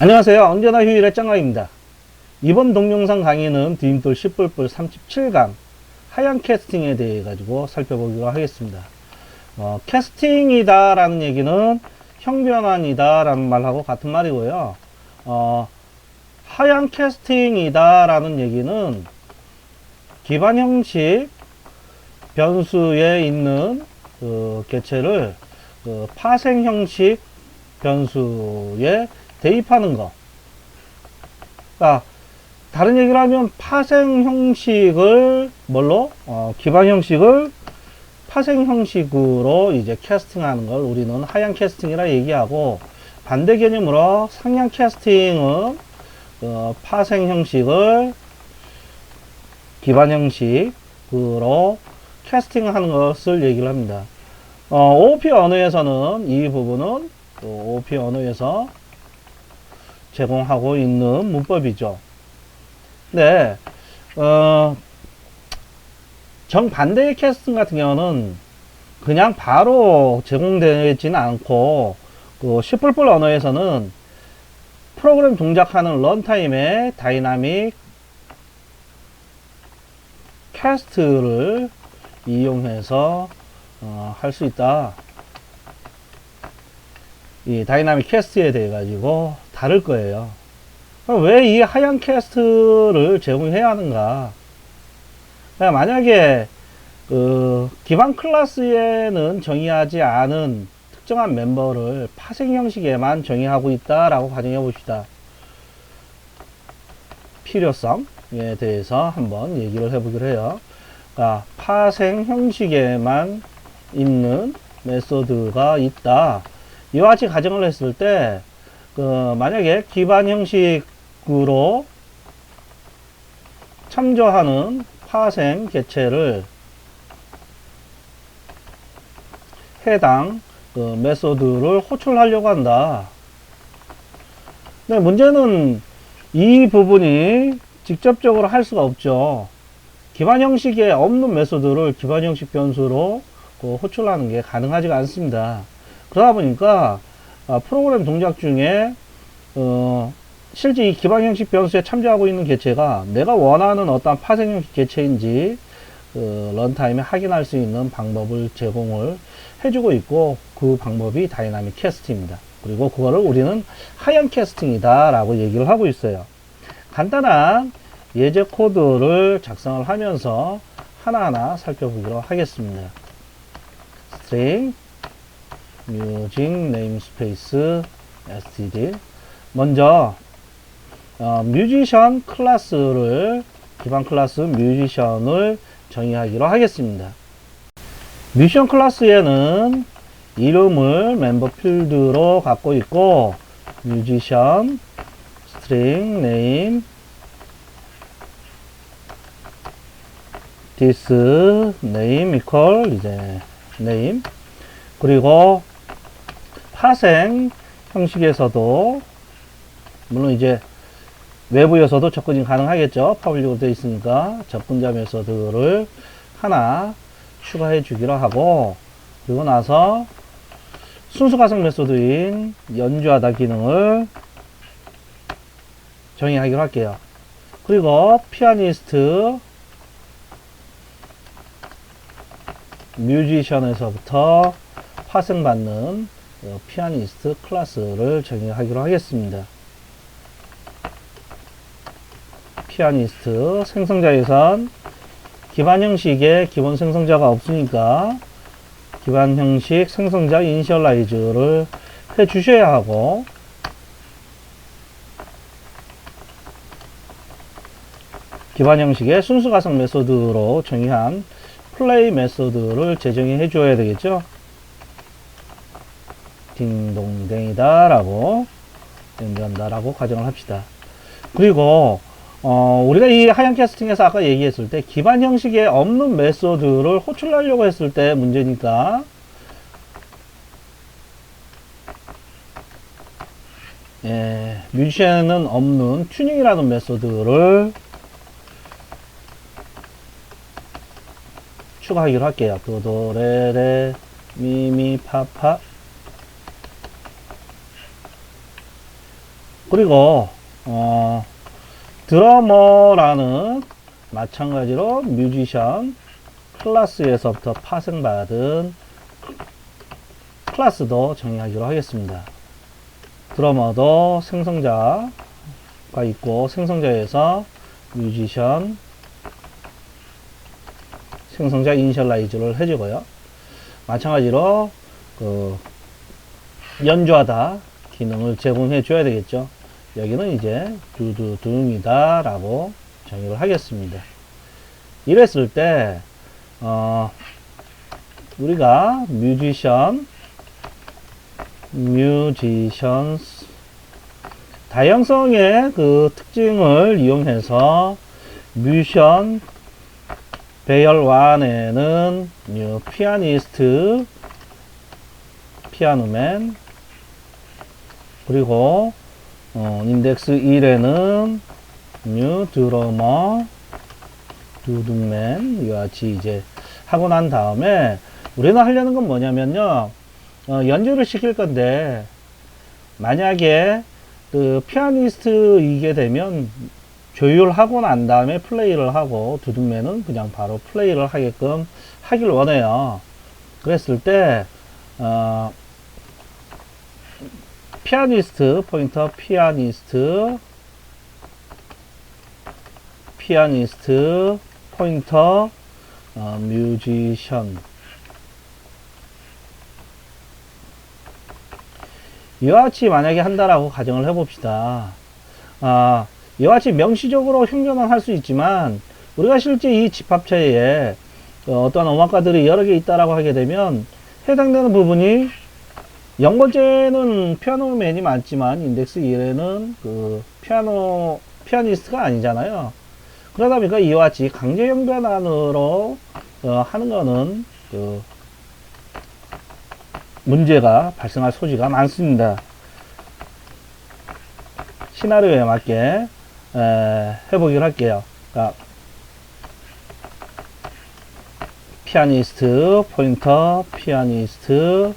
안녕하세요. 언제나 휴일의 짱가입니다. 이번 동영상 강의는 디딤돌 10불불 37강 하향 캐스팅에 대해 가지고 살펴보기로 하겠습니다. 캐스팅이다 라는 얘기는 형변환이다 라는 말하고 같은 말이고요. 하향 캐스팅이다 라는 얘기는 기반 형식 변수에 있는 그 개체를 그 파생 형식 변수에 대입하는 거. 그러니까 다른 얘기를 하면 파생 형식을 뭘로? 기반 형식을 파생 형식으로 이제 캐스팅하는 걸 우리는 하향 캐스팅이라 얘기하고, 반대 개념으로 상향 캐스팅은 파생 형식을 기반 형식으로 캐스팅하는 것을 얘기를 합니다. OOP 언어에서는 이 부분은 OOP 언어에서 제공하고 있는 문법이죠. 네, 정반대의 캐스팅 같은 경우는 그냥 바로 제공되지는 않고, 그 C++ 언어에서는 프로그램 동작하는 런타임에 다이나믹 캐스트를 이용해서 할 수 있다. 이 다이나믹 캐스트에 대해 가지고 다를 거예요. 왜 이 하향 캐스트를 제공해야 하는가? 만약에 그 기반 클래스에는 정의하지 않은 특정한 멤버를 파생 형식에만 정의하고 있다라고 가정해 봅시다. 필요성에 대해서 한번 얘기를 해보기로 해요. 그러니까 파생 형식에만 있는 메소드가 있다. 이와 같이 가정을 했을 때, 만약에 기반 형식으로 참조하는 파생 개체를 해당 메소드를 호출하려고 한다. 근데 문제는 이 부분이 직접적으로 할 수가 없죠. 기반 형식에 없는 메소드를 기반 형식 변수로 호출하는 게 가능하지가 않습니다. 그러다 보니까 프로그램 동작 중에 실제 이 기반 형식 변수에 참조하고 있는 개체가 내가 원하는 어떤 파생 형식 개체인지 런타임에 확인할 수 있는 방법을 제공을 해주고 있고, 그 방법이 다이나믹 캐스팅입니다. 그리고 그거를 우리는 하향 캐스팅이다 라고 얘기를 하고 있어요. 간단한 예제 코드를 작성을 하면서 하나하나 살펴보기로 하겠습니다. string using namespace std. 먼저 뮤지션 클래스를, 기반 클래스 뮤지션을 정의하기로 하겠습니다. 뮤지션 클래스에는 이름을 멤버 필드로 갖고 있고, 뮤지션 string name this name equal 이제 name. 그리고 파생 형식에서도 물론 이제 외부에서도 접근이 가능하겠죠. 퍼블릭으로 되어 있으니까 접근자 메소드를 하나 추가해 주기로 하고, 그리고 나서 순수 가상 메소드인 연주하다 기능을 정의하기로 할게요. 그리고 피아니스트 뮤지션에서부터 파생받는 피아니스트 클래스를 정의하기로 하겠습니다. 피아니스트 생성자에선 기반 형식에 기본 생성자가 없으니까 기반 형식 생성자 이니셜라이즈를 해 주셔야 하고, 기반 형식의 순수 가상 메소드로 정의한 플레이 메소드를 제정해 줘야 되겠죠. 딩동댕이다 라고 연주한다 라고 가정을 합시다. 그리고 우리가 이 하향 캐스팅에서 아까 얘기했을 때 기반 형식에 없는 메소드를 호출하려고 했을 때 문제니까, 뮤지션은 없는 튜닝이라는 메소드를 추가하기로 할게요. 도도레레 미미파파 그리고 드러머라는 마찬가지로 뮤지션 클래스에서부터 파생받은 클래스도 정의하기로 하겠습니다. 드러머도 생성자가 있고, 생성자에서 뮤지션 생성자 이니셜라이즈를 해주고요. 마찬가지로 연주하다 기능을 제공해 줘야 되겠죠. 여기는 이제 두두둥이다 라고 정의를 하겠습니다. 이랬을 때 우리가 뮤지션스 다양성의 그 특징을 이용해서 뮤지션 배열 1에는 뉴 피아니스트 피아노맨, 그리고 인덱스 1에는 뉴 드러머 두둥맨, 이와 같이 이제 하고 난 다음에 우리는 하려는 건 뭐냐면요, 연주를 시킬 건데 만약에 그 피아니스트이게 되면 조율하고 난 다음에 플레이를 하고, 두둥맨은 그냥 바로 플레이를 하게끔 하길 원해요. 그랬을 때 피아니스트 포인터 피아니스트 포인터 뮤지션, 이와 같이 만약에 한다라고 가정을 해봅시다. 이와 같이 명시적으로 형용은 할 수 있지만, 우리가 실제 이 집합체에 어떠한 음악가들이 여러 개 있다라고 하게 되면 해당되는 부분이 0번째는 피아노맨이 많지만 인덱스 1에는 그 피아니스트가 아니잖아요. 그러다 보니까 이와 같이 강제형 변환으로 하는 거는 문제가 발생할 소지가 많습니다. 시나리오에 맞게 해보기로 할게요. 그러니까 피아니스트 포인터 피아니스트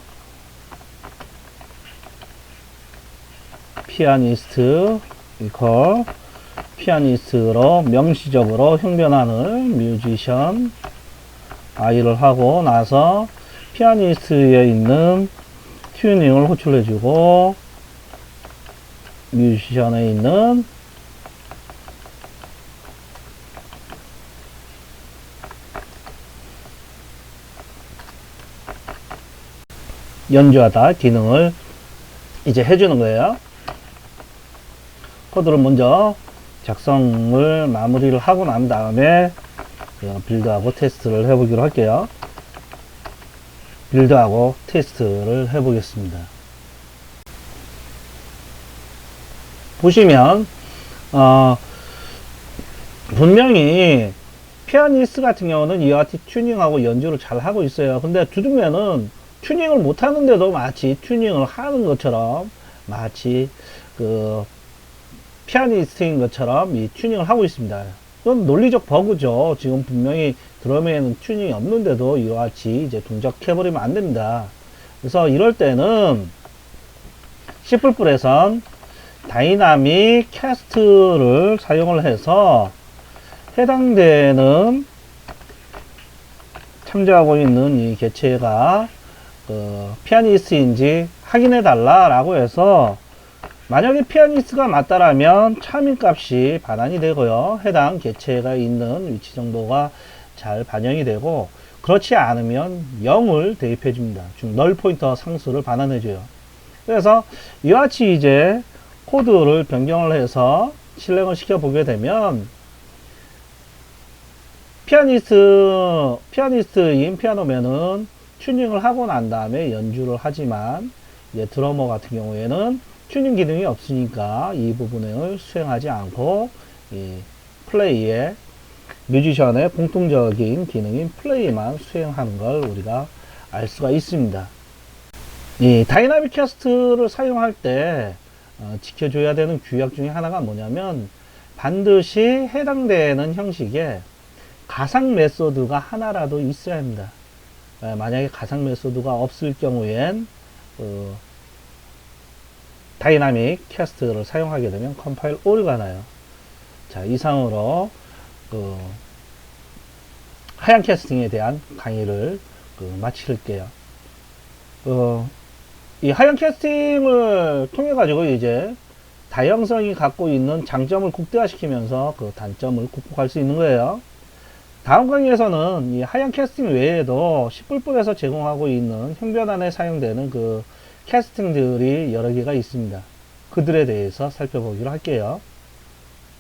이퀄 피아니스트로 명시적으로 형변환을 뮤지션 i를 하고 나서 피아니스트에 있는 튜닝을 호출해주고, 뮤지션에 있는 연주하다 기능을 이제 해주는 거예요. 코드를 먼저 작성을 마무리를 하고 난 다음에 빌드하고 테스트를 해보기로 할게요. 빌드하고 테스트를 해보겠습니다. 보시면 분명히 피아니스트 같은 경우는 이와 같이 튜닝하고 연주를 잘 하고 있어요. 근데 두둥맨은 튜닝을 못 하는데도 마치 튜닝을 하는 것처럼, 마치 그 피아니스트인 것처럼 이 튜닝을 하고 있습니다. 이건 논리적 버그죠. 지금 분명히 드럼에는 튜닝이 없는데도 이와 같이 이제 동작해버리면 안 됩니다. 그래서 이럴 때는 C++에선 다이나믹 캐스트를 사용을 해서 해당되는 참조하고 있는 이 개체가 피아니스트인지 확인해 달라라고 해서, 만약에 피아니스트가 맞다라면 참인 값이 반환이 되고요, 해당 개체가 있는 위치 정보가 잘 반영이 되고, 그렇지 않으면 0을 대입해 줍니다. 즉 널 포인터 상수를 반환해 줘요. 그래서 이와 같이 이제 코드를 변경을 해서 실행을 시켜 보게 되면, 피아니스트인 피아노맨은 튜닝을 하고 난 다음에 연주를 하지만, 이제 드러머 같은 경우에는 튜닝 기능이 없으니까 이 부분을 수행하지 않고 이 플레이에, 뮤지션의 공통적인 기능인 플레이만 수행하는 걸 우리가 알 수가 있습니다. 이 다이나믹 캐스트를 사용할 때 지켜줘야 되는 규약 중에 하나가 뭐냐면, 반드시 해당되는 형식에 가상 메소드가 하나라도 있어야 합니다. 만약에 가상 메소드가 없을 경우엔 다이나믹 캐스트를 사용하게 되면 컴파일 오류가 나요. 자, 이상으로 그 하향 캐스팅에 대한 강의를 마칠게요. 이 하향 캐스팅을 통해 가지고 이제 다양성이 갖고 있는 장점을 극대화시키면서 그 단점을 극복할 수 있는 거예요. 다음 강의에서는 이 하향 캐스팅 외에도 10불불에서 제공하고 있는 형변안에 사용되는 그 캐스팅들이 여러 개가 있습니다. 그들에 대해서 살펴보기로 할게요.